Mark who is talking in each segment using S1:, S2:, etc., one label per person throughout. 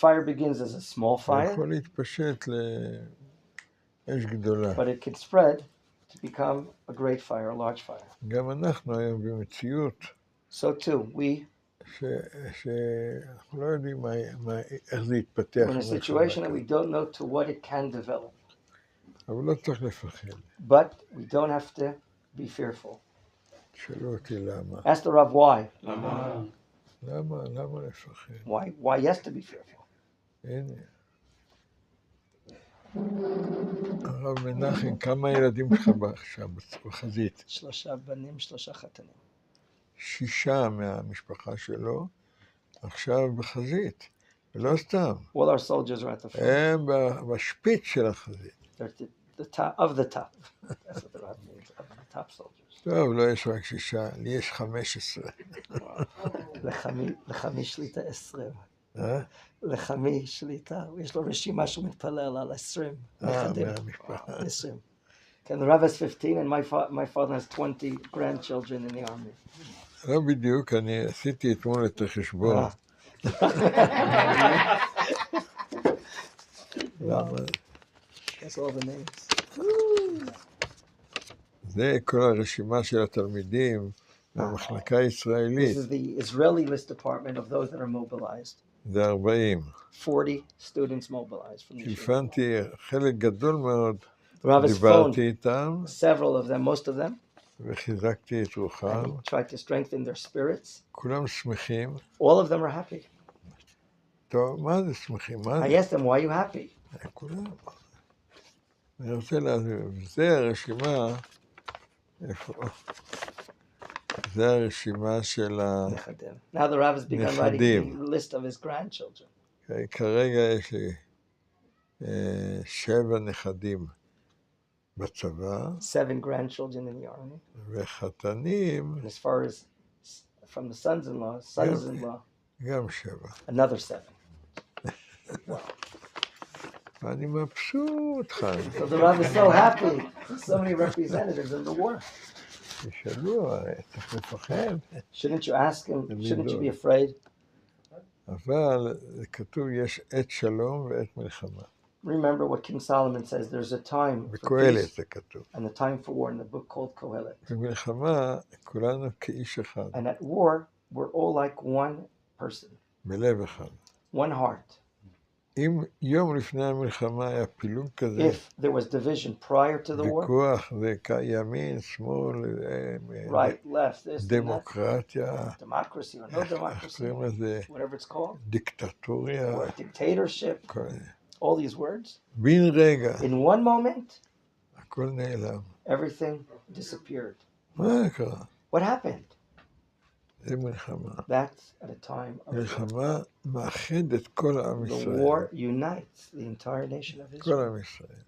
S1: fire begins as a small fire,
S2: יכול להתפשט לאש גדולה.
S1: but it can spread to become a great fire, a large fire.
S2: גם אנחנו היום במציאות
S1: So too, we,
S2: שאנחנו לא יודעים איך זה יתפתח.
S1: we're in a situation that we don't know to what it can develop.
S2: אבל לא צריך לפחד.
S1: But we don't have to be fearful.
S2: שאלו אותי למה.
S1: Ask the Rav why.
S2: למה לפחד?
S1: Why yes to be fearful?
S2: הנה. הרב מנחם, כמה ילדים שלך עכשיו בחזית?
S1: 3 בנים, 3 חתנים.
S2: 6 מהמשפחה שלו עכשיו בחזית, ולא סתם.
S1: All our soldiers are at the front.
S2: הם בשפיץ של החזית.
S1: They're the top of the top. That's what the Rav means, of the top soldiers.
S2: טוב, לא יש רק 6, לי יש 15.
S1: לחמי שליטה 20. לחמי שליטה, יש לו רשימה שהוא מתפלל על 20.
S2: מהמשפחה.
S1: 20. Okay, the Rav has 15 and my father has 20 grandchildren in the army.
S2: לא בדיוק, אני עשיתי אתמול את החשבון.
S1: That's all the names.
S2: זה כל הרשימה של התלמידים מהמחלקה הישראלית.
S1: This is the Israeli list department of those that are mobilized.
S2: זה 40.
S1: 40 students mobilized from the yeshiva.
S2: הבנתי חלק גדול מאוד,
S1: Rav has
S2: דיברתי איתם,
S1: several of them, most of them,
S2: וחיזקתי את רוחם.
S1: and he tried to strengthen their spirits.
S2: כולם שמחים.
S1: All of them are happy.
S2: טוב, מה זה שמחים? מה
S1: I
S2: זה?
S1: asked them, why are you happy?
S2: כולם. אני רוצה להסביר, זה הרשימה, איפה? זה הרשימה של
S1: Now the Rav has begun writing
S2: נכדים.
S1: the list of his grandchildren.
S2: כרגע יש לי 7 נכדים בצבא,
S1: 7 grandchildren in the army.
S2: וחתנים,
S1: And as far as from the sons-in-law,
S2: גם 7.
S1: another 7.
S2: ואני מבסוט, חיים.
S1: So the Rav is so happy. So many representatives in the war.
S2: תשאלו, צריך לפחד.
S1: Shouldn't you ask him? Shouldn't you be afraid?
S2: אבל כתוב, יש עת שלום ועת מלחמה.
S1: Remember what King Solomon says. There's a time for
S2: בקהלת
S1: peace
S2: זה כתוב.
S1: and a time for war in the book called Kohelet.
S2: במלחמה כולנו כאיש אחד,
S1: And at war, we're all like one person,
S2: בלב אחד.
S1: one heart.
S2: אם יום לפני המלחמה היה פילוג כזה,
S1: If there was division prior to the war,
S2: ויכוח זה ימין, שמאל,
S1: right, left, this, and that,
S2: דמוקרטיה,
S1: democracy or no
S2: איך
S1: democracy,
S2: קוראים לזה,
S1: whatever it's called,
S2: דיקטטוריה,
S1: or dictatorship,
S2: כל זה.
S1: all these words,
S2: בן רגע,
S1: in one moment,
S2: הכל נעלם.
S1: everything disappeared.
S2: מה קרה?
S1: What happened?
S2: זה מלחמה.
S1: That's at a time of war.
S2: מלחמה מאחד את כל עם
S1: The
S2: ישראל.
S1: war unites the entire nation of
S2: כל
S1: Israel.
S2: עם ישראל.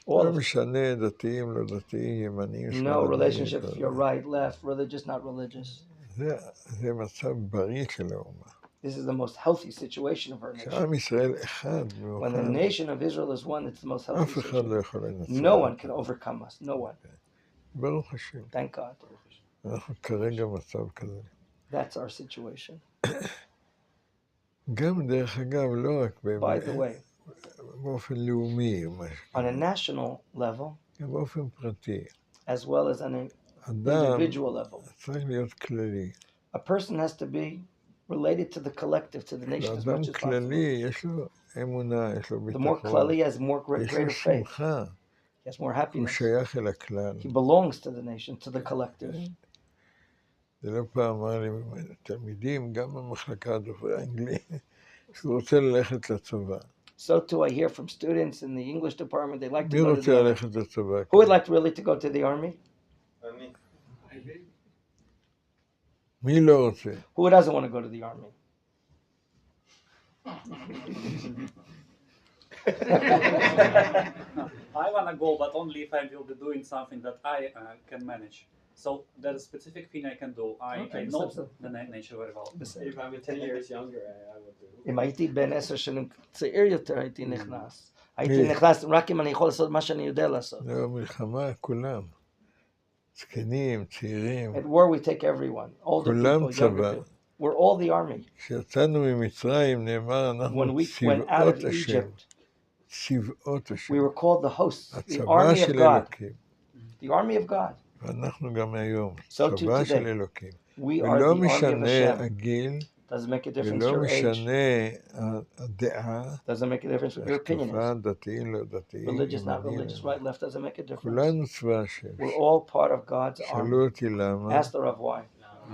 S1: All
S2: לא
S1: of it.
S2: משנה דתיים, לא דתיים, ימניים,
S1: No
S2: שמאלנים.
S1: relationship if you're right, left, religious, not religious.
S2: זה מצב בריא של האומה.
S1: This is the most healthy situation of our nation.
S2: שעם ישראל אחד,
S1: When the
S2: מאוחד,
S1: nation of Israel is one, it's the most healthy
S2: אף אחד לא
S1: situation.
S2: יכול לנצח.
S1: No one can overcome us. No one.
S2: ברוך השם.
S1: Thank God.
S2: אנחנו כרגע מצב כזה.
S1: That's our situation.
S2: גם דרך אגב, לא רק
S1: By the way,
S2: באופן לאומי,
S1: on a national level,
S2: גם באופן פרטי.
S1: as well as on an
S2: אדם
S1: individual level,
S2: צריך להיות כללי.
S1: a person has to be related to the collective, to the nation as
S2: אדם
S1: much as possible.
S2: כללי, יש לו אמונה, יש לו
S1: The more
S2: ביטחון,
S1: klali has more
S2: יש לו
S1: greater faith.
S2: שמחה,
S1: He has more
S2: הוא
S1: happiness.
S2: שייך אל הכלל.
S1: He belongs to the nation, to the collective.
S2: זה לא פעם אמר לי תלמידים, גם במחלקה דוברי אנגלית, שהוא רוצה ללכת לצבא.
S1: So too, I hear from students in the English department, they like to
S2: מי
S1: go to
S2: רוצה
S1: the army.
S2: ללכת לצבא?
S1: Who would like really to go to the army?
S2: מי לא רוצה?
S1: Who doesn't want to go to the army?
S3: I want to go, but only if I will be doing something that I can manage. So there's a specific thing I can do. I know the nature very well.
S4: If I'm 10 years younger, I would do.
S1: אם הייתי בן 10 שנים צעיר יותר, הייתי נכנס. הייתי נכנס רק אם אני יכול לעשות מה שאני יודע לעשות.
S2: לא, מלחמה, כולם. זקנים, צעירים,
S1: At war we take everyone, older
S2: כולם
S1: people, younger
S2: צבא.
S1: people. We're all the army.
S2: כשיצאנו ממצרים נאמר אנחנו
S1: When we went out of
S2: צבאות השם.
S1: Egypt,
S2: צבאות השם.
S1: we were called the hosts, the
S2: הצבא
S1: army of
S2: של
S1: God.
S2: אלוקים.
S1: The army of God.
S2: ואנחנו גם היום.
S1: So too
S2: צבא של
S1: today.
S2: אלוקים.
S1: We are
S2: ולא
S1: the army of
S2: משנה
S1: Hashem.
S2: הגיל,
S1: Doesn't make a difference
S2: ולא
S1: your age.
S2: משנה הדעה,
S1: Doesn't make a difference what your opinion
S2: השקפה,
S1: is.
S2: דתי, לא דתי,
S1: Religious, not
S2: ימני,
S1: religious, right, left, doesn't make a difference.
S2: כולנו צבא השם.
S1: We're all part of God's army.
S2: שאלו אותי למה,
S1: Ask the Rav why.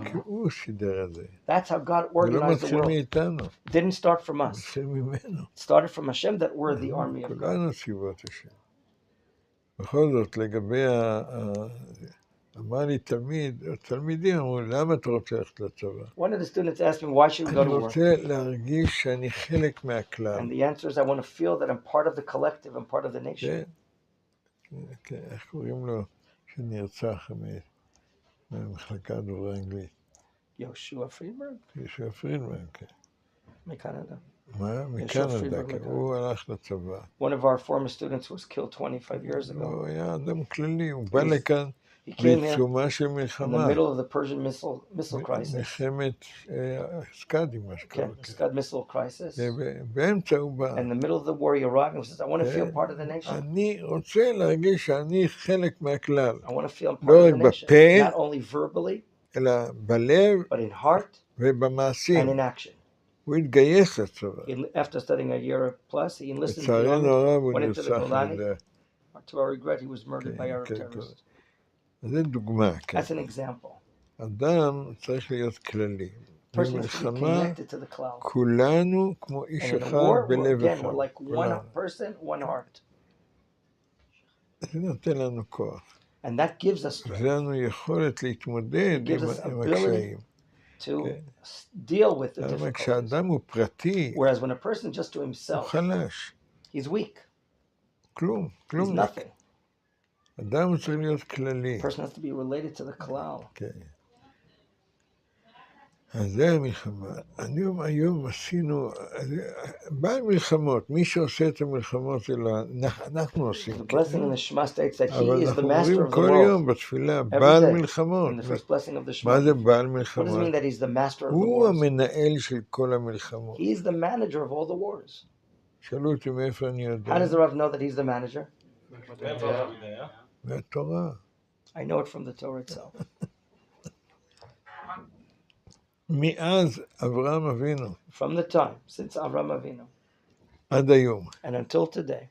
S2: כי הוא סידר את זה.
S1: That's how God
S2: זה לא
S1: organized the
S2: מתחיל
S1: world.
S2: מאיתנו,
S1: It didn't start from
S2: זה
S1: us.
S2: מתחיל ממנו.
S1: It started from Hashem that we're the army of God.
S2: כולנו צבאות השם. בכל זאת, לגבי אמר לי תלמידים אמרו, למה אתה רוצה ללכת לצבא?
S1: One of the students asked me, why should we go
S2: אני
S1: to war?
S2: רוצה להרגיש שאני חלק מהכלל.
S1: And the answer is, I want to feel that I'm part of the collective, I'm part of the nation.
S2: כן, איך קוראים לו שנרצח מהמחלקה דוברי אנגלית?
S1: Yoshua Friedberg,
S2: יהושע פרידמן, כן.
S1: מקנדה.
S2: מה? מקנדה, כן. הוא הלך לצבא.
S1: One of our former students was killed 25 years ago.
S2: הוא היה אדם כללי, הוא בא לכאן
S1: He came here
S2: בעיצומה של
S1: in the
S2: מלחמה.
S1: middle of the Persian missile crisis.
S2: מלחמת סקאדים, מה שקורה.
S1: Okay, Scud missile crisis.
S2: באמצע הוא בא.
S1: In the middle of the war, he arrived and says, I want to feel part of the nation.
S2: אני רוצה להרגיש שאני חלק מהכלל.
S1: I want to feel part
S2: לא
S1: of
S2: רק
S1: the nation.
S2: בפה,
S1: Not only verbally,
S2: אלא בלב
S1: but in heart and
S2: ובמעשים.
S1: in action.
S2: הוא התגייס לצבא.
S1: After studying a year plus, he enlisted in the
S2: לצערנו הרב
S1: army,
S2: הוא
S1: went into the
S2: נרצח על
S1: Golani.
S2: ידי.
S1: To our regret, he was murdered by Arab
S2: כן,
S1: terrorists.
S2: זה דוגמה, כן.
S1: That's an example.
S2: אדם צריך להיות כללי.
S1: Person is to be
S2: במלחמה
S1: connected to the cloud.
S2: כולנו כמו איש
S1: And in a
S2: אחד
S1: war,
S2: בלב
S1: again,
S2: אחד.
S1: we're like one person, one heart.
S2: זה נותן לנו כוח.
S1: And that gives us strength.
S2: זה לנו יכולת להתמודד
S1: It gives us
S2: עם
S1: ability
S2: הקשיים.
S1: to deal with the
S2: למה
S1: difficulties.
S2: כשאדם הוא פרטי,
S1: Whereas when a person just to
S2: הוא
S1: himself,
S2: חלש.
S1: he's weak.
S2: כלום,
S1: He's
S2: כלום.
S1: nothing.
S2: אדם צריך להיות כללי.
S1: A person has to be related to the cloud.
S2: כן. אז זה המלחמה. היום עשינו, בעל מלחמות, מי שעושה את המלחמות שלו, אנחנו עושים.
S1: The blessing in the Shema states that he
S2: אבל
S1: is the
S2: אנחנו
S1: master
S2: אומרים
S1: of the
S2: כל
S1: world.
S2: יום בתפילה,
S1: Every
S2: בעל
S1: day.
S2: מלחמות.
S1: In the first blessing of the Shema.
S2: מה זה בעל
S1: What does it
S2: מלחמות?
S1: mean that he's the master of the
S2: הוא
S1: wars?
S2: המנהל של כל המלחמות.
S1: He's the manager of all the wars.
S2: שאלו אותי מאיפה אני יודע?
S1: How does the Rav know that he's the manager?
S2: מהתורה.
S1: I know it from the Torah itself.
S2: מאז אברהם אבינו
S1: From the time, since Avram Avinu,
S2: עד היום,
S1: and until today,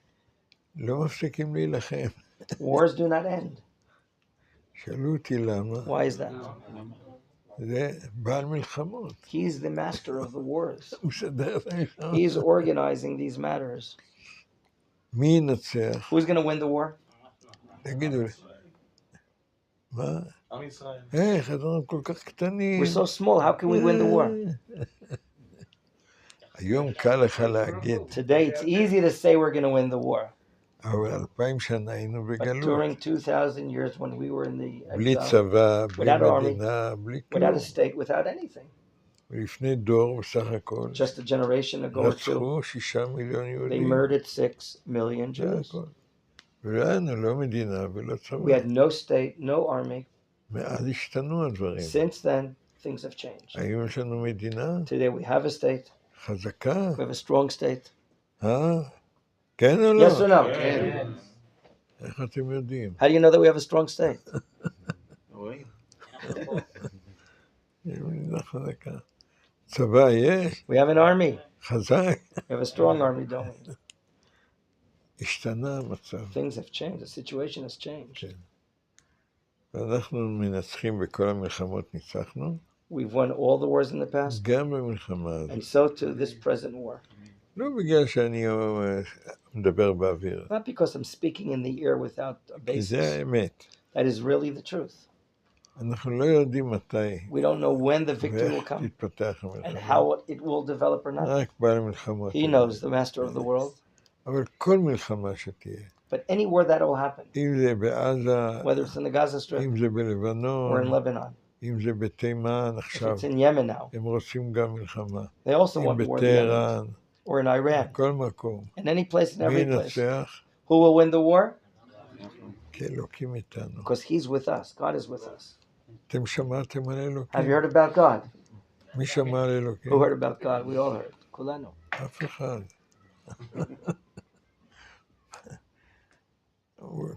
S2: לא מפסיקים להילחם.
S1: wars do not end.
S2: שאלו אותי למה?
S1: Why is that?
S2: זה בעל מלחמות.
S1: He's the master of the wars.
S2: הוא מסדר את המלחמות.
S1: He's organizing these matters.
S2: מי ינצח?
S1: Who's going to win the war?
S2: תגידו לי. מה?
S4: עם ישראל.
S2: איך, אנחנו כל כך קטנים.
S1: We're so small. How can we win the war?
S2: היום קל לך להגיד,
S1: Today, it's easy to say we're going to win the war.
S2: אבל 2000 שנה היינו
S1: But
S2: בגלות.
S1: during 2,000 years when we were in the
S2: בלי
S1: exile,
S2: צבא, בלי
S1: without army,
S2: מדינה, בלי
S1: without
S2: כלום.
S1: a state, without anything.
S2: ולפני דור בסך הכל,
S1: Just a generation ago or two,
S2: רצחו 6 מיליון
S1: they
S2: יהודים.
S1: murdered 6 million
S2: זה
S1: Jews.
S2: הכל. ולנו לא מדינה ולא
S1: We
S2: צבא.
S1: had no state, no army.
S2: מאז השתנו הדברים.
S1: Since then, things have changed.
S2: היום יש לנו מדינה
S1: Today we have a state.
S2: חזקה.
S1: We have a strong state.
S2: כן או לא?
S1: Yes or no?
S2: איך אתם יודעים?
S1: How do you know that we have a strong state?
S2: יש מדינה חזקה. צבא יש,
S1: We have an army.
S2: חזק.
S1: We have a strong army, don't we?
S2: השתנה המצב.
S1: Things have changed. The situation has changed.
S2: כן. ואנחנו מנצחים בכל המלחמות, ניצחנו.
S1: We've won all the wars in the past,
S2: גם במלחמה
S1: and
S2: הזאת.
S1: so to this present war.
S2: לא בגלל שאני מדבר באוויר.
S1: Not because I'm speaking in the air without a
S2: כי זה
S1: basis.
S2: האמת.
S1: That is really the truth.
S2: אנחנו לא יודעים מתי
S1: We don't know when the victory will
S2: ואיך
S1: come
S2: תתפתח
S1: and
S2: המלחמה.
S1: how it will develop or not.
S2: רק בעל מלחמות.
S1: He knows, the master of the world.
S2: אבל כל מלחמה שתהיה,
S1: But any war that will happen,
S2: אם זה בעזה,
S1: whether it's in the Gaza Strip
S2: אם זה
S1: or in
S2: בלבנון,
S1: Lebanon,
S2: אם זה בתימן
S1: if
S2: עכשיו,
S1: it's in Yemen now,
S2: הם רוצים גם מלחמה.
S1: they also
S2: אם
S1: want war in Yemen,
S2: בטהרן,
S1: or in Iran,
S2: בכל מקום.
S1: in any place, in
S2: מי
S1: every place.
S2: ינצח?
S1: Who will win the war?
S2: כי אלוקים איתנו.
S1: Because he's with us. God is with us.
S2: אתם שמעתם על
S1: Have you
S2: אלוקים?
S1: heard about God?
S2: מי שמע על אלוקים?
S1: Who heard about God? We all heard. כולנו.
S2: אף אחד.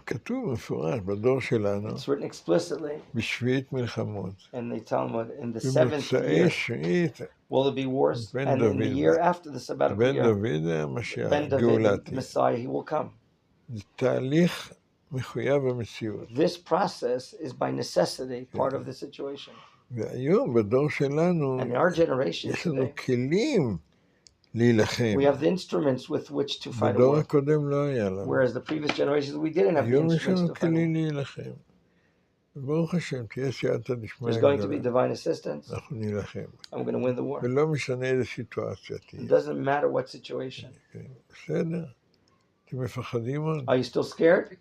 S2: כתוב מפורש בדור שלנו,
S1: It's written explicitly,
S2: בשביעית מלחמות.
S1: and they tell him what in the 7th
S2: במוצאי
S1: year
S2: שביעית,
S1: will it be worse,
S2: Ben
S1: and in the
S2: David.
S1: year after the sabbatical
S2: בן
S1: year,
S2: דוד המשיח,
S1: Ben David,
S2: גאולה
S1: the
S2: תהיה.
S1: Messiah, he will come.
S2: זה תהליך מחויב המציאות.
S1: This process is by necessity part of the situation.
S2: והיום בדור שלנו,
S1: And in our generation
S2: יש לנו
S1: today,
S2: כלים להילחם.
S1: we have the instruments with which to fight a
S2: בדור
S1: war.
S2: הקודם לא היה לנו.
S1: Whereas the previous generations, we didn't have the
S2: היום יש
S1: instruments
S2: לנו
S1: to fight a war.
S2: כלים להילחם. ברוך השם, תהיה סייעתא דשמיא
S1: There's going to be
S2: גדולה.
S1: divine assistance.
S2: אנחנו נילחם.
S1: I'm going to win the war.
S2: ולא משנה איזה סיטואציה
S1: It
S2: תהיה.
S1: doesn't matter what situation.
S2: בסדר? אתם מפחדים עוד?
S1: Are you still scared?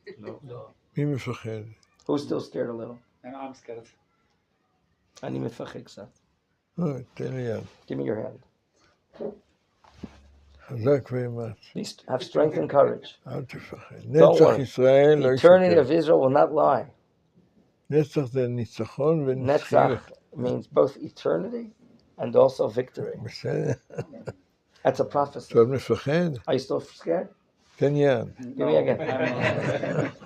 S2: מי מפחד?
S1: Who's still scared a little?
S3: And I'm scared.
S1: אני מפחד קצת.
S2: תן לי יד.
S1: Give me your hand.
S2: חזק ואמץ.
S1: Have strength and courage.
S2: אל תפחד.
S1: Don't
S2: נצח
S1: worry.
S2: ישראל לא
S1: The eternity
S2: ישקר.
S1: of Israel will not lie.
S2: נצח זה ניצחון ונצחיות.
S1: Netzach means both eternity and also victory.
S2: בסדר?
S1: That's a prophecy.
S2: אתה עוד מפחד?
S1: Are you still scared?
S2: תן יד.
S1: Give me again.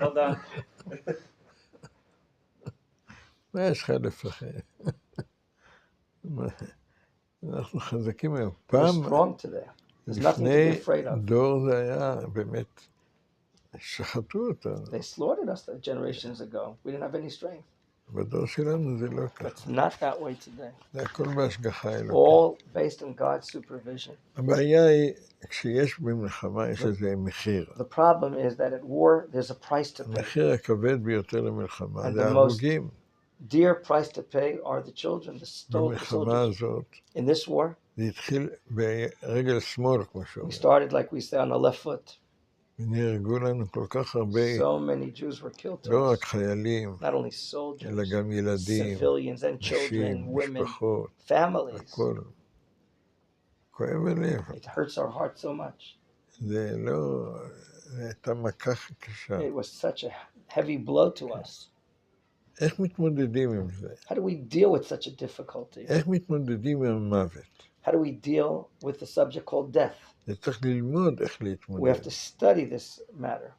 S3: Hold on.
S2: מה יש לך לפחד? אנחנו חזקים היום.
S1: We're
S2: פעם,
S1: strong today. There's nothing to
S2: לפני
S1: be afraid of.
S2: דור זה היה באמת, שחטו אותנו.
S1: They slaughtered us generations ago. We didn't have any strength.
S2: בדור שלנו זה לא ככה.
S1: It's not that way today.
S2: זה הכל בהשגחה אלוקית.
S1: All based on God's supervision.
S2: הבעיה היא, כשיש במלחמה, יש לזה מחיר.
S1: The problem is that at war, there's a price to pay.
S2: המחיר הכבד ביותר למלחמה,
S1: And
S2: זה
S1: the
S2: הרוגים.
S1: Dear price to pay are the children, the
S2: במלחמה
S1: soldiers.
S2: הזאת,
S1: In this war,
S2: זה התחיל ברגל שמאל, כמו
S1: we
S2: שאומרים.
S1: started, like we say, on the left foot.
S2: ונהרגו לנו כל כך הרבה,
S1: So many Jews were killed to
S2: לא
S1: us.
S2: רק חיילים,
S1: Not only soldiers,
S2: אלא גם ילדים,
S1: civilians and children,
S2: נשים,
S1: women,
S2: משפחות,
S1: families.
S2: הכל. כואב הלב.
S1: It hurts our heart so much.
S2: זה לא, זה הייתה מכה קשה.
S1: It was such a heavy blow to us.
S2: איך מתמודדים עם זה?
S1: How do we deal with such a difficulty?
S2: איך מתמודדים עם המוות?
S1: How do we deal with the subject called death?
S2: זה צריך ללמוד איך
S1: We
S2: להתמודד.
S1: have to study this matter.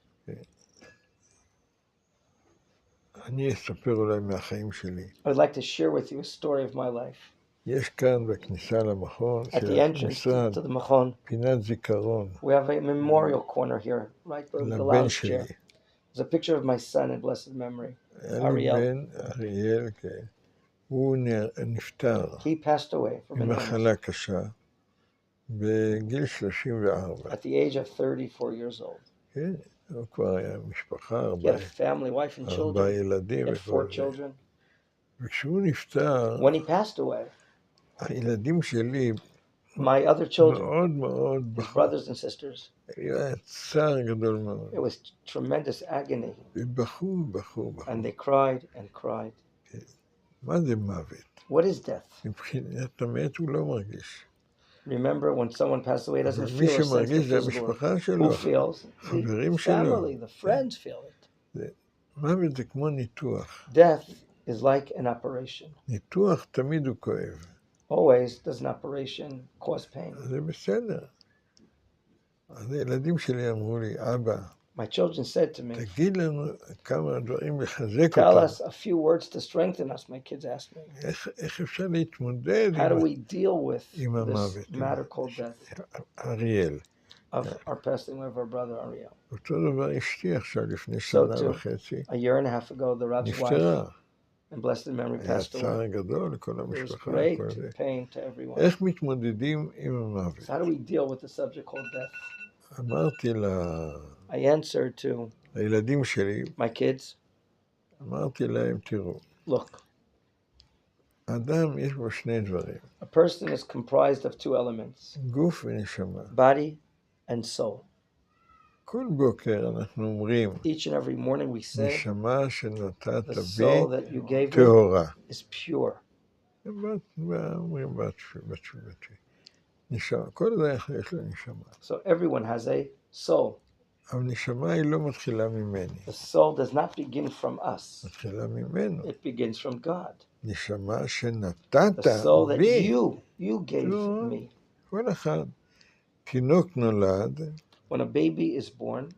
S2: אני אספר אולי מהחיים שלי.
S1: I would like to share with you a story of my life.
S2: יש כאן בכניסה למכון
S1: At
S2: של
S1: the entrance
S2: המשרד
S1: to the Machon,
S2: פינת זיכרון
S1: we have a memorial corner here, right by the
S2: לבן
S1: lounge
S2: שלי.
S1: chair. There's a picture of my son in blessed memory.
S2: היה לי
S1: אריאל.
S2: בן, אריאל, כן. הוא נפטר
S1: He passed away from an illness
S2: ממחלה קשה בגיל 34.
S1: at the age of 34 years old.
S2: כן, הוא כבר היה משפחה,
S1: He had a family, wife and
S2: ארבעה
S1: children.
S2: ילדים
S1: He had 4
S2: וכל זה.
S1: children.
S2: וכשהוא נפטר,
S1: When he passed away,
S2: הילדים שלי
S1: my other children,
S2: מאוד מאוד
S1: his
S2: בכו.
S1: brothers and sisters,
S2: היה צער גדול מאוד.
S1: it was tremendous agony.
S2: ובכו, בכו, בכו.
S1: And they cried and cried.
S2: מה זה מוות?
S1: What is death?
S2: מבחינת המת הוא לא מרגיש.
S1: Remember, when someone passed away, it doesn't
S2: אבל מי
S1: feel a sense of
S2: שמרגיש זה
S1: physical.
S2: המשפחה שלו,
S1: Who feels?
S2: חברים
S1: The
S2: שלו.
S1: family, the friends feel it.
S2: מוות זה כמו ניתוח.
S1: Death is like an operation.
S2: ניתוח תמיד הוא כואב.
S1: Always does an operation cause pain.
S2: זה בסדר. אז הילדים שלי אמרו לי, אבא,
S1: My children said to me,
S2: תגיד לנו כמה דברים לחזק
S1: tell
S2: אותם.
S1: us a few words to strengthen us, my kids asked me.
S2: איך אפשר להתמודד
S1: How do
S2: עם
S1: we deal with
S2: עם המוות?
S1: this matter called death
S2: אריאל.
S1: of our passing away of our brother Ariel?
S2: אותו דבר אשתי עכשיו, לפני
S1: So
S2: שנה
S1: too,
S2: וחצי,
S1: a year and a half ago, the Rab's wife
S2: נפטרה.
S1: in blessed memory
S2: היה
S1: passed away.
S2: צער גדול לכל
S1: It was
S2: המשפחה.
S1: great
S2: כל זה.
S1: pain to everyone.
S2: איך מתמודדים עם המוות?
S1: So how do we deal with the subject called death?
S2: אמרתי
S1: I answered to
S2: לילדים שלי,
S1: my kids,
S2: אמרתי להם, תראו,
S1: look,
S2: אדם יש בו שני דברים,
S1: a person is comprised of two elements,
S2: גוף ונשמה.
S1: body and soul.
S2: כל בוקר אנחנו אומרים,
S1: Each and every morning we say,
S2: נשמה שנתת
S1: the
S2: בי
S1: soul that you gave me
S2: טהורה.
S1: is pure.
S2: אומרים בתשובתי. נשמה, כל אדם יש לו נשמה.
S1: So everyone has a soul.
S2: אבל נשמה היא לא מתחילה ממני.
S1: The soul does not begin from us.
S2: מתחילה ממנו.
S1: It begins from God.
S2: נשמה שנתת
S1: The soul that
S2: לי.
S1: you gave me.
S2: כל אחד. תינוק נולד.
S1: When a baby is born,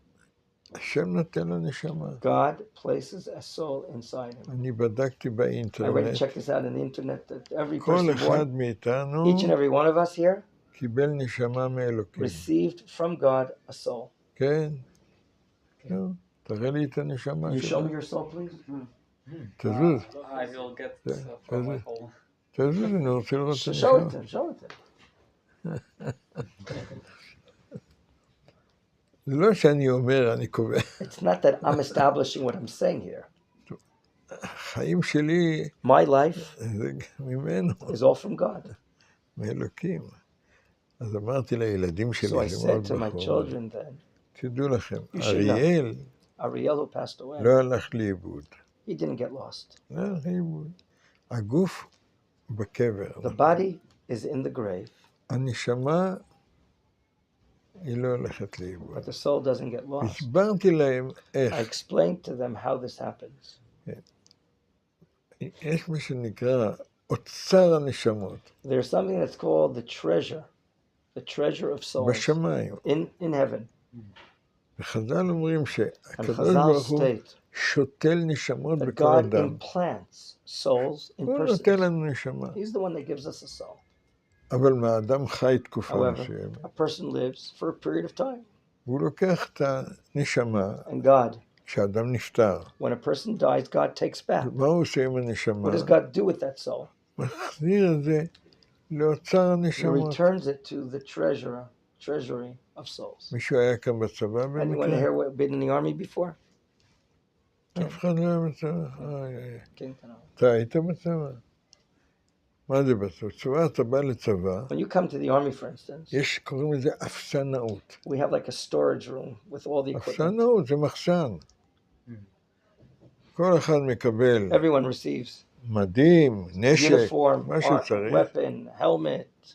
S2: השם נותן לו נשמה.
S1: God places a soul inside him.
S2: אני בדקתי
S1: I already
S2: באינטרנט.
S1: checked this out on the internet that every
S2: כל
S1: person
S2: אחד
S1: born,
S2: מאיתנו
S1: each and every one of us here,
S2: קיבל נשמה מאלוקים.
S1: received from God a soul.
S2: כן. נו, תראה לי את הנשמה
S1: You show me
S2: שלך.
S1: your soul, please.
S2: תזוז.
S3: I will get
S2: Yeah,
S3: from my
S2: that's it.
S3: home.
S2: תזוז, אני רוצה לראות את
S1: Show
S2: הנשמה.
S1: it to him. Show it to him.
S2: זה לא שאני אומר, אני קובע.
S1: It's not that I'm establishing what I'm saying here.
S2: החיים שלי
S1: My life
S2: זה ממנו,
S1: is all from God.
S2: מאלוקים. אז אמרתי לילדים
S1: So I
S2: שלי, זה
S1: said
S2: מאוד
S1: to my
S2: בחור.
S1: children then,
S2: תדעו לכם,
S1: You should know.
S2: אריאל
S1: Ariel who passed away,
S2: לא הלך לאיבוד.
S1: he didn't get lost.
S2: לא הלך לאיבוד. הגוף בקבר.
S1: The body is in the grave,
S2: הנשמה היא לא הולכת לאיבוד.
S1: but the soul doesn't get lost.
S2: הסברתי להם איך.
S1: I explained to them how this happens.
S2: יש מה שנקרא אוצר הנשמות.
S1: There's something that's called the treasure of souls
S2: בשמיים.
S1: in heaven.
S2: וחז"ל אומרים
S1: And
S2: שהקדוש
S1: Chazal
S2: ברוך הוא
S1: state
S2: שותל נשמות
S1: that
S2: בכל
S1: God
S2: אדם.
S1: implants souls in
S2: הוא נותן
S1: persons.
S2: לנו נשמה.
S1: He's the one that gives us a soul.
S2: אבל מהאדם חי תקופה
S1: However,
S2: מסוימת.
S1: a person lives for a period of time.
S2: והוא לוקח את הנשמה,
S1: And God,
S2: כשאדם נפטר.
S1: when a person dies, God takes back.
S2: מה הוא עושה עם הנשמה?
S1: What does God do with that soul?
S2: מחזיר את זה לאוצר
S1: He
S2: הנשמות.
S1: returns it to the treasury of souls.
S2: מישהו היה כאן בצבא
S1: Anyone
S2: במקרה?
S1: here been in the army before?
S2: אף אחד לא היה בצבא. אוי, אוי.
S1: Okay.
S2: אתה היית בצבא? מה זה בצבא? צבא, אתה בא לצבא,
S1: When you come to the army, for instance,
S2: יש, קוראים לזה אפסנאות.
S1: we have like a storage room with all the equipment.
S2: אפסנאות זה מחסן. כל אחד מקבל
S1: Everyone receives
S2: מדים, נשק,
S1: uniform,
S2: מה שהוא צריך.
S1: weapon, helmet,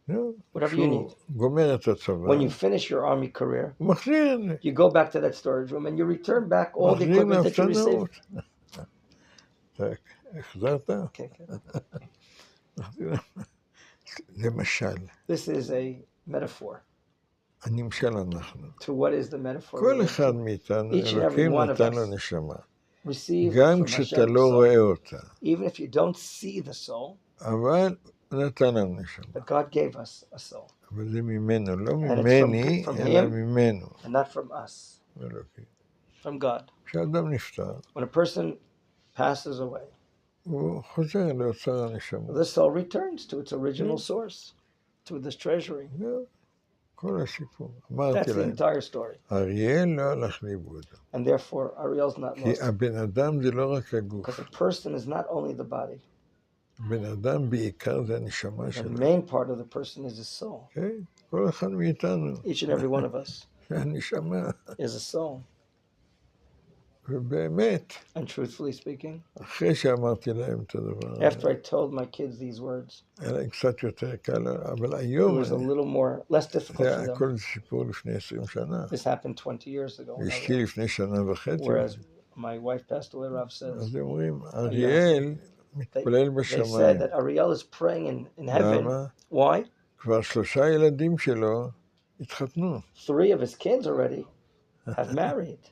S2: נו,
S1: whatever you
S2: כשהוא
S1: need.
S2: גומר את הצבא,
S1: When you finish your army career,
S2: הוא מחזיר את זה.
S1: you go back to that storage room and you return back all the
S2: מחזיר
S1: equipment that you
S2: לאפסנאות.
S1: received.
S2: אתה החזרת?
S1: Okay.
S2: מחזיר. למשל,
S1: This is a metaphor.
S2: הנמשל אנחנו.
S1: To what is the metaphor?
S2: כל
S1: related
S2: אחד
S1: to?
S2: מאיתנו,
S1: Each and every
S2: אלוקים
S1: one of
S2: נתן לו
S1: us.
S2: נשמה.
S1: Receive
S2: גם
S1: from
S2: כשאתה
S1: Hashem
S2: לא
S1: soul.
S2: רואה אותה.
S1: Even if you don't see the soul,
S2: אבל הוא נתן לנו נשמה.
S1: but God gave us a soul,
S2: אבל זה ממנו, לא
S1: it's
S2: ממני,
S1: from
S2: אלא
S1: him.
S2: ממנו.
S1: and not from us,
S2: אלוקים.
S1: from God.
S2: כשאדם נפטר,
S1: When a person passes away,
S2: הוא חוזר לאוצר הנשמה.
S1: the soul returns to its original source, to this treasury.
S2: זהו, כל הסיפור. אמרתי
S1: That's the
S2: להם,
S1: entire story.
S2: אריאל לא הלך לאיבוד.
S1: And therefore, Ariel's not
S2: כי
S1: lost.
S2: הבן אדם זה לא רק הגוף.
S1: Because a person is not only the body.
S2: בן אדם בעיקר זה הנשמה
S1: The
S2: שלו.
S1: main part of the person is his soul.
S2: כן? כל אחד מאיתנו.
S1: Each and every one of us
S2: זה הנשמה.
S1: is a soul.
S2: ובאמת,
S1: And truthfully speaking,
S2: אחרי שאמרתי להם את הדבר
S1: after
S2: הזה,
S1: I told my kids these words,
S2: היה להם קצת יותר קל, אבל
S1: it
S2: היום,
S1: was a little less difficult
S2: זה
S1: for them.
S2: הכל סיפור לפני 20 שנה.
S1: This happened 20 years ago.
S2: אשתי לפני שנה וחצי.
S1: Whereas my wife passed away, Rav says,
S2: אז הם אומרים, אריאל מתפלל
S1: they said
S2: בשמיים.
S1: that Ariel is praying in heaven.
S2: למה?
S1: Why?
S2: כבר 3 ילדים שלו התחתנו.
S1: 3 of his kids already have married.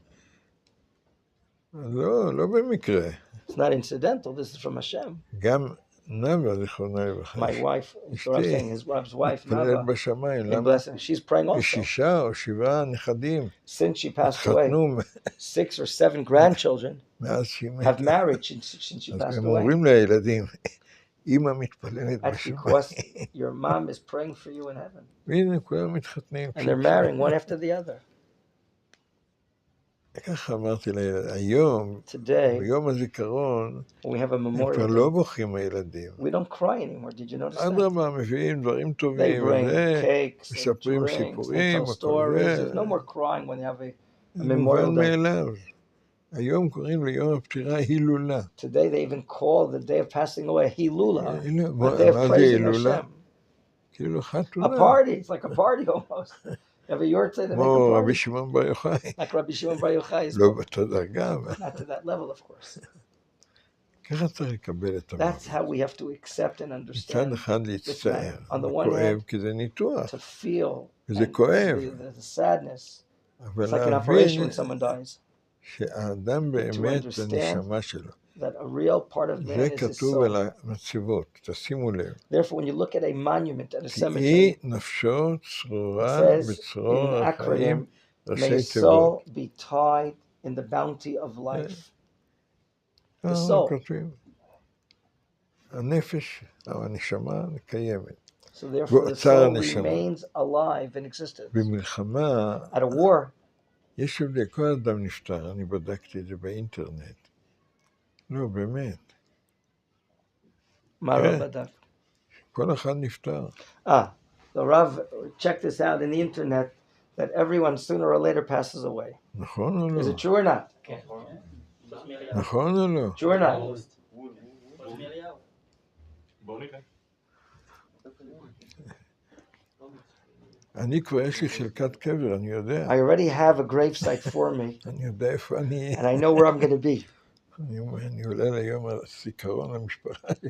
S2: לא במקרה.
S1: It's not incidental. This is from Hashem.
S2: גם נאווה, זיכרונה לברכה.
S1: My wife, so I'm saying his Rab's wife,
S2: מתפלל
S1: Nava,
S2: בשמיים.
S1: in
S2: למה?
S1: blessing. She's praying also.
S2: 6 או 7 נכדים
S1: Since she passed away,
S2: התחתנו
S1: 6 or 7 grandchildren
S2: מאז שהיא
S1: have
S2: מתה.
S1: married since she
S2: אז
S1: passed
S2: הם
S1: away.
S2: אומרים לילדים, אמא מתפללת
S1: That's
S2: בשמיים.
S1: because your mom is praying for you in heaven.
S2: והנה כולם מתחתנים.
S1: And they're marrying one after the other.
S2: ככה אמרתי לילד, היום,
S1: Today,
S2: ביום הזיכרון,
S1: when we have a
S2: הם כבר
S1: memorial,
S2: לא בוכים הילדים.
S1: we don't cry anymore. Did you notice that?
S2: אדרבה, מביאים דברים
S1: They
S2: טובים,
S1: bring
S2: וזה,
S1: cakes and
S2: מספרים
S1: drinks, they
S2: סיפורים,
S1: tell
S2: הכל
S1: stories.
S2: זה.
S1: There's no more crying when they have a
S2: זה
S1: memorial
S2: מובן
S1: day.
S2: מאליו. היום קוראים ליום הפטירה הילולה.
S1: Today they even call the day of passing away Hilula,
S2: מה
S1: a day of
S2: זה
S1: praising
S2: הילולה?
S1: Hashem.
S2: כאילו
S1: A
S2: חתונה.
S1: party. It's like a party almost. have a yortzeit that make
S2: כמו
S1: a
S2: רבי
S1: party.
S2: שמעון בר יוחאי.
S1: Like Rabbi Shimon Bar Yochai is
S2: לא באותה דרגה, אבל
S1: not to that level, of course.
S2: ככה צריך לקבל את
S1: That's
S2: המוות.
S1: how we have to accept and
S2: מצד
S1: understand
S2: אחד להצטער,
S1: On the
S2: זה
S1: one
S2: כואב
S1: hand,
S2: כי זה ניתוח,
S1: to feel
S2: וזה
S1: and
S2: כואב,
S1: the sadness.
S2: אבל
S1: It's like an operation
S2: להבין
S1: when someone dies.
S2: שהאדם באמת זה
S1: understand
S2: נשמה שלו.
S1: That a real part of
S2: זה
S1: man is his
S2: כתוב
S1: soul.
S2: על המצבות, תשימו לב.
S1: Therefore, when you look at a monument at a
S2: תהי
S1: cemetery,
S2: נפשו
S1: it
S2: צרורה
S1: says
S2: בצרור
S1: in
S2: החיים,
S1: acronym, may
S2: ראשי
S1: his
S2: תיבות.
S1: soul be tied in the bounty of life. The
S2: אנחנו
S1: soul.
S2: כותבים. הנפש, הנשמה, קיימת.
S1: So therefore, the
S2: ואוצר
S1: soul
S2: הנשמה.
S1: remains alive in existence.
S2: במלחמה,
S1: At a war,
S2: יש הבדל, כל אדם נפטר, אני בדקתי את זה באינטרנט. לא, באמת.
S1: מה רב בדק?
S2: כל אחד נפטר.
S1: The Rav checked this out in the internet that everyone sooner or later passes away.
S2: נכון או לא?
S1: Is it true or not?
S2: נכון או לא?
S1: True or not?
S2: אני כבר יש לי חלקת קבר, אני יודע.
S1: I already have a grave site for me,
S2: אני יודע איפה אני...
S1: and I know where I'm going to be.
S2: אני עולה ליום הזיכרון למשפחה שלי.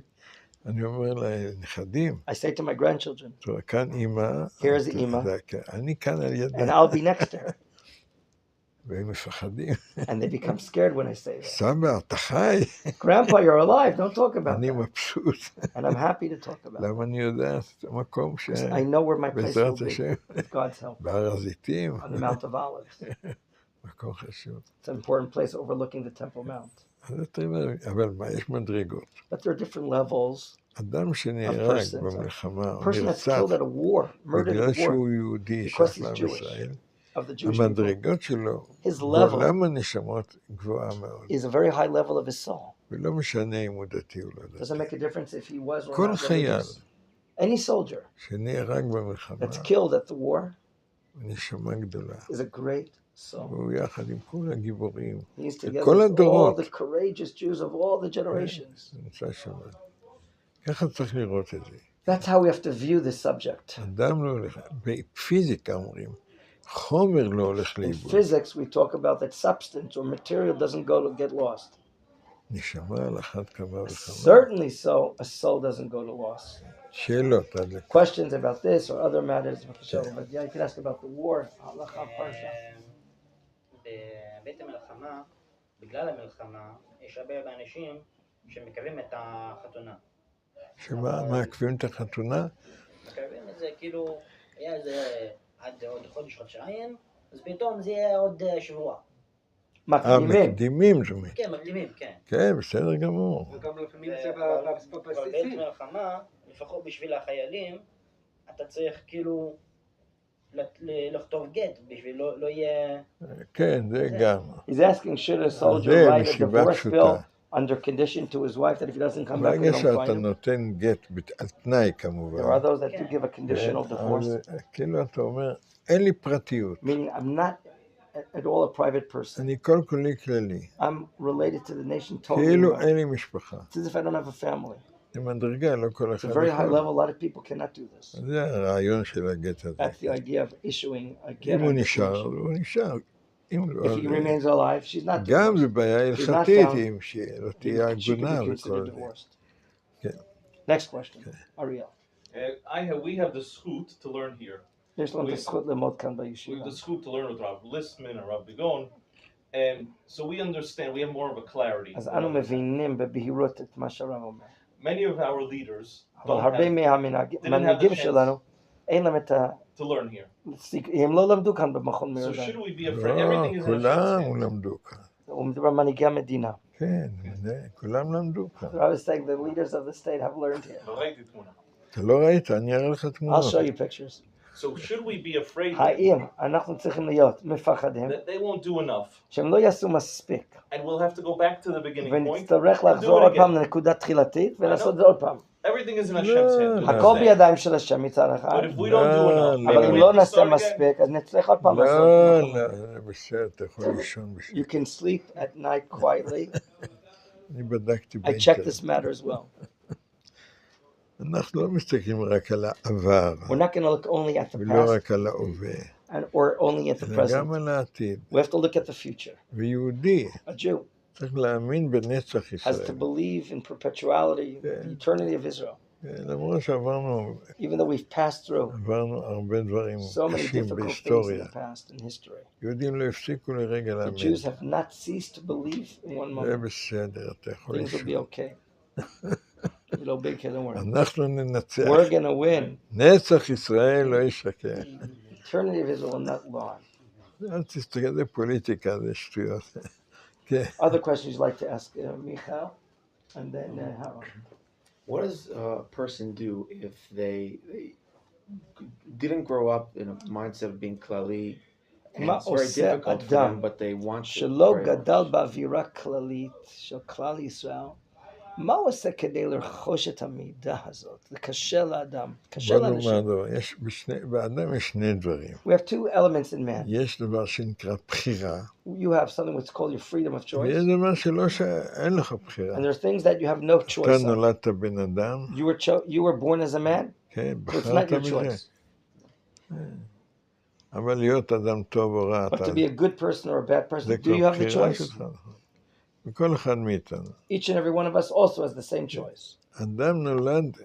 S2: אני אומר לנכדים,
S1: I say to my grandchildren,
S2: טוב, כאן אימא,
S1: Here's the אימא.
S2: אני כאן על ידה.
S1: and I'll be next to her.
S2: והם מפחדים.
S1: And they become scared when I say that.
S2: סבא, אתה חי?
S1: Grandpa, you're alive. Don't talk about
S2: אני
S1: that.
S2: מבסוט.
S1: And I'm happy to talk about it.
S2: למה אני יודע את המקום
S1: I know where my place will
S2: בעזרת
S1: be,
S2: השם,
S1: with God's help,
S2: בהר הזיתים,
S1: on the Mount of Olives.
S2: מקום חשוב.
S1: It's an important place overlooking the Temple Mount.
S2: אז אתה אומר, אבל מה, יש מדרגות.
S1: But there are different levels.
S2: אדם שנהרג
S1: persons.
S2: במלחמה,
S1: A
S2: או
S1: person that's
S2: נרצח,
S1: killed at a war, murdered
S2: בגלל
S1: at a war,
S2: שהוא יהודי,
S1: because
S2: שייך
S1: he's
S2: לעם
S1: Jewish,
S2: ישראל,
S1: of the Jewish people,
S2: המדרגות שלו,
S1: his level
S2: בעולם הנשמות גבוהה מאוד.
S1: is a very high level of his soul.
S2: ולא משנה אם הוא דתי או לא
S1: Doesn't
S2: דתי.
S1: make a difference if he was or
S2: כל
S1: not
S2: חייל
S1: religious. Any soldier
S2: שנהרג במלחמה,
S1: that's killed at the war
S2: הוא נשמה גדולה.
S1: is a great soul.
S2: והוא יחד עם כל הגיבורים,
S1: He's together
S2: כל
S1: with all
S2: הדורות.
S1: the courageous Jews of all the generations.
S2: נמצא שם. ככה צריך לראות את זה.
S1: That's how we have to view this subject.
S2: אדם לא הולך, בפיזיקה אומרים, חומר לא הולך
S1: In
S2: לאיבוד.
S1: physics, we talk about that substance or material doesn't go to get lost.
S2: נשמה על אחת כמה וכמה.
S1: Certainly so, a soul doesn't go to loss.
S2: שאלות עד לכאן.
S1: Questions about this or other matters, but yeah, you can ask about the war. Halacha, Parshat.
S5: בבית המלחמה, בגלל המלחמה, יש הרבה אנשים שמקרבים את החתונה.
S2: שמה, מעכבים את החתונה?
S5: מקרבים את זה, כאילו, היה איזה עד עוד חודש, חודשיים, אז פתאום זה יהיה עוד שבוע.
S1: מקדימים.
S2: מקדימים זאת אומרת.
S5: כן, מקדימים, כן.
S2: כן, בסדר גמור.
S4: וגם לפעמים זה
S5: אבל
S4: בבסיסים.
S5: בעת מלחמה, לפחות בשביל החיילים, אתה צריך כאילו לכתוב גט, בשביל לא יהיה...
S2: כן, זה גם.
S1: He's asking, should a soldier
S2: זה
S1: write a
S2: מסיבה
S1: divorce
S2: פשוטה.
S1: bill under condition to his wife that if he doesn't come back, we
S2: ברגע
S1: don't
S2: שאתה
S1: find him?
S2: נותן גט על תנאי
S1: There are
S2: כמובן,
S1: those that do give a conditional divorce,
S2: אז כאילו אתה אומר, אין לי פרטיות,
S1: meaning I'm not at all a private person.
S2: אני כל כולי כללי,
S1: I'm related to the nation totally.
S2: כאילו אין לי משפחה.
S1: It's as if I don't have a family.
S2: זה מדרגה, לא כל
S1: It's
S2: אחד
S1: a very high
S2: יכול.
S1: level. A lot of people cannot do this.
S2: זה הרעיון של הגט הזה.
S1: That's the idea of issuing a get.
S2: אם הוא
S1: under
S2: נשאר,
S1: condition.
S2: הוא נשאר. אם לא,
S1: If he remains alive, she's not
S2: גם
S1: divorced.
S2: זה בעיה
S1: She's not
S2: הלכתית,
S1: found.
S2: אם שלא
S1: She
S2: תהיה
S1: could be
S2: עגונה
S1: considered
S2: וכל זה.
S1: divorced.
S2: כן.
S1: Next question. Ariel.
S6: We have the zchut to learn here.
S1: יש לנו את הזכות ללמוד כאן
S6: We have
S1: בישיבה.
S6: the zchut to learn with Rabbi Listman and Rabbi Begon, and so we understand. We have more of a clarity.
S1: אז אנו מבינים בבהירות את מה שהרב אומר.
S6: Many of our leaders
S1: אבל
S6: don't
S1: הרבה
S6: have
S1: מהמנהיגים שלנו, אין להם את ה...
S6: to learn here.
S1: הם לא למדו כאן במכון מאיר.
S6: So should we be
S2: לא,
S6: afraid? Everything is in
S2: כולם
S6: Hashem's hands.
S2: למדו כאן.
S1: הוא מדבר על מנהיגי המדינה.
S2: כן, כולם למדו כאן.
S1: I was saying the leaders of the state have learned here.
S6: לא ראיתי תמונה.
S2: אתה לא ראית? אני אראה לך
S1: I'll
S2: תמונות.
S1: show you pictures.
S6: So should we be afraid
S1: האם אנחנו צריכים להיות מפחדים
S6: that they won't do enough,
S1: שהם לא יעשו מספיק
S6: and we'll have to go back to the beginning point?
S1: ונצטרך
S6: and do
S1: לחזור
S6: it
S1: עוד
S6: again?
S1: פעם לנקודה תחילתית ולעשות את זה עוד פעם.
S6: Everything is in
S2: No,
S6: Hashem's hands.
S2: no.
S1: הכל בידיים של השם מצד אחד,
S6: But if we don't do enough,
S2: לא,
S1: אבל
S6: maybe
S1: אם
S6: we
S1: לא
S6: have to
S1: נעשה
S6: start again.
S1: מספיק אז נצטרך עוד פעם
S2: לא,
S1: לעשות.
S2: לא, זה בסדר, אתה יכול לישון בשביל.
S1: You can sleep at night quietly.
S2: אני בדקתי
S1: I checked
S2: באינטרנט.
S1: this matter as well.
S2: אנחנו לא מסתכלים רק על העבר,
S1: We're not going to look only at the
S2: ולא
S1: past
S2: רק על ההווה.
S1: and or only at the
S2: אלא
S1: present.
S2: גם על העתיד.
S1: We have to look at the future.
S2: ויהודי
S1: A Jew
S2: צריך להאמין בנצח
S1: has to
S2: ישראל.
S1: believe in perpetuality, the eternity of Israel.
S2: למרות שעברנו
S1: Even though we've passed through
S2: הרבה דברים
S1: so many
S2: קשים
S1: difficult things in
S2: בהיסטוריה.
S1: the past, in history,
S2: יהודים לא הפסיקו לרגע
S1: the
S2: להאמין.
S1: Jews have not ceased to believe in one
S2: זה
S1: moment.
S2: בסדר, אתה יכול
S1: Things will be
S2: לשאול.
S1: okay. You know, big kid, don't worry.
S2: אנחנו ננצח.
S1: We're going to win.
S2: נצח ישראל לא ישקר.
S1: The eternity of Israel will not lie.
S2: אל תסתכל בפוליטיקה, זה שטויות. כן.
S1: Other questions you'd like to ask Michael? And then Harold.
S7: What does a person do if they didn't grow up in a mindset of being klali, and it's very difficult for them, but they want to?
S1: שלא גדל באווירה כללית של כלל ישראל, מה הוא עושה כדי לרכוש את המידע הזאת? זה קשה לאדם, קשה
S2: בוא
S1: לאנשים.
S2: נאמר, באדם יש שני דברים.
S1: We have two elements in man.
S2: יש דבר שנקרא בחירה,
S1: You have something what's called your freedom of choice.
S2: ויש דבר שאין לך בחירה.
S1: And there's things that you have no
S2: אתה
S1: choice of.
S2: נולדת בן אדם,
S1: You were born as a man,
S2: כן,
S1: so it's not
S2: בחרת
S1: your
S2: בזה.
S1: choice.
S2: אבל להיות אדם טוב או רע,
S1: But to be a good person or a bad person,
S2: זה
S1: do you
S2: כבר
S1: have the
S2: בחירה
S1: choice?
S2: שלך. וכל אחד מאיתנו.
S1: Each and every one of us also has the same choice.
S2: אדם נולד,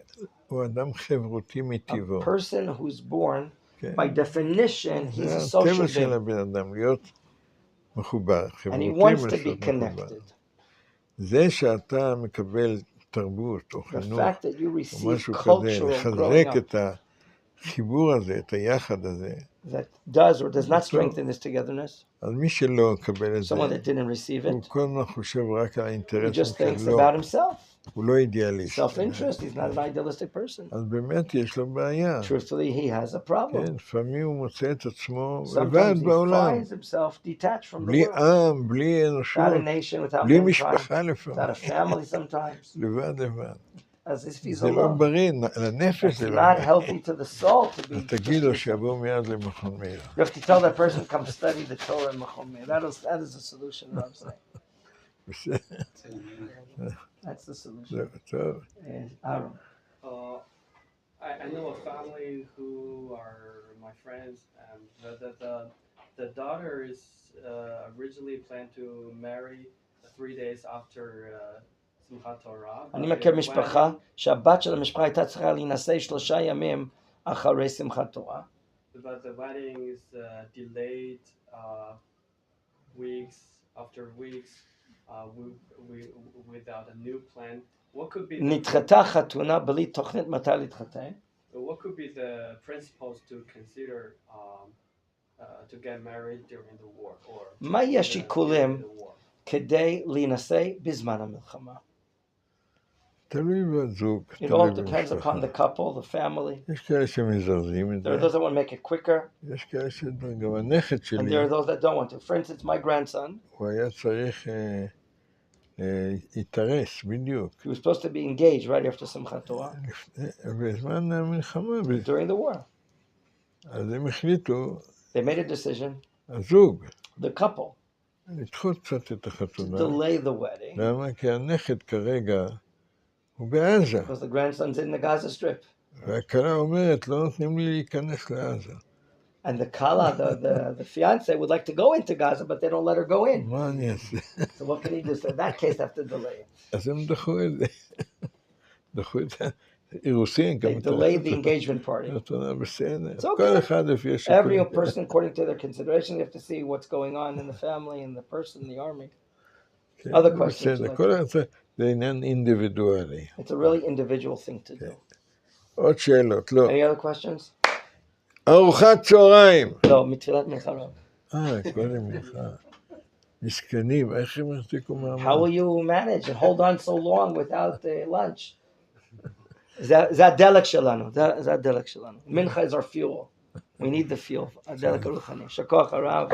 S2: הוא אדם חברותי מטבעו.
S1: A person who's born,
S2: כן.
S1: by definition, he's a
S2: זה הטבע
S1: social
S2: של
S1: being.
S2: הבן אדם, להיות מחובר,
S1: And he
S2: חברותי
S1: wants to be
S2: ולהיות מחובר.
S1: connected.
S2: זה שאתה מקבל תרבות או
S1: The
S2: חינוך,
S1: fact that you
S2: או
S1: receive
S2: משהו כזה,
S1: cultural growing
S2: לחזק
S1: up
S2: את החיבור הזה, את היחד הזה,
S1: that does or does not strengthen this togetherness,
S2: אז מי שלא מקבל את זה,
S1: someone that didn't receive
S2: הוא
S1: it,
S2: כל הזמן חושב רק על
S1: he
S2: האינטרסים
S1: just thinks
S2: שלו,
S1: about himself.
S2: הוא לא אידיאליסט.
S1: Self-interest, he's not an idealistic person.
S2: אז באמת יש לו בעיה.
S1: Truthfully, he has a problem.
S2: כן, לפעמים הוא מוצא את עצמו לבד
S1: Sometimes he
S2: בעולם,
S1: finds himself detached from the
S2: בלי
S1: world.
S2: עם, בלי אנושות,
S1: Without a nation, without
S2: בלי
S1: mankind,
S2: משפחה
S1: without a
S2: לפעמים,
S1: family sometimes,
S2: לבד.
S1: as if he's
S2: זה לא
S1: alone.
S2: בריא, לנפש
S1: It's
S2: זה לא
S1: not
S2: בריא.
S1: healthy to the soul to be.
S2: תגיד לו שיבוא מיד למכון מאיר.
S1: You have to tell that person, come study the Torah in Machon Meir. That is the solution, I'm saying.
S2: בסדר,
S1: That's the solution.
S2: זהו, טוב.
S1: Aaron.
S4: I know a family who are my friends, and the daughter is originally planned to marry 3 days after Simchat Torah.
S1: אני מכיר משפחה שהבת של המשפחה הייתה צריכה להינשא 3 ימים אחרי שמחת תורה.
S4: But the wedding is delayed weeks after weeks without a new plan. What could be
S1: נדחתה חתונה בלי תוכנית מתי להתחתן.
S4: what could be the principles to consider to get married during the war or
S1: מה יהיה השיקולים
S4: during the war?
S1: כדי להינשא בזמן המלחמה?
S2: תלוי בזוג,
S1: It all
S2: תלוי
S1: depends
S2: במשפחה.
S1: upon the couple, the family.
S2: יש כאלה שמזרזים את
S1: There are
S2: זה,
S1: those that want to make it quicker,
S2: יש כאלה שגם הנכד
S1: and
S2: שלי,
S1: there are those that don't want to. For instance, my grandson,
S2: הוא היה צריך להתארס בדיוק.
S1: he was supposed to be engaged right after Simchat Torah
S2: בזמן המלחמה,
S1: during the war.
S2: אז הם החליטו,
S1: They made a decision,
S2: הזוג,
S1: the couple,
S2: לדחות קצת את
S1: to
S2: החתונה.
S1: delay the wedding
S2: למה? כי הנכד כרגע הוא בעזה,
S1: because the grandson's in the Gaza Strip.
S2: והכלה אומרת, לא נותנים לי להיכנס לעזה.
S1: And the kala, the fiance, would like to go into Gaza, but they don't let her go in.
S2: מה אני אעשה?
S1: So what can he do? So in that case, they have to delay it.
S2: אז הם דחו את זה. דחו את האירוסין.
S1: They delayed the engagement party.
S2: חתונה בסדר.
S1: It's okay.
S2: כל אחד לפי
S1: Every
S2: השיקולים.
S1: person, according to their consideration, you have to see what's going on in the family and the person, the army.
S2: כן,
S1: Other questions?
S2: בסדר, כל אחד זה עניין אינדיבידואלי.
S1: It's a really individual thing to do.
S2: עוד שאלות, לא.
S1: Any other questions?
S2: ארוחת צהריים.
S1: לא, מתפילת מלחמה.
S2: קודם לך. מסכנים, איך הם החזיקו מעמד?
S1: How will you manage and hold on so long without lunch? זה הדלק שלנו, זה הדלק שלנו. מנחה is our fuel. We need the fuel. הדלק הרוחני. שכוח הרב.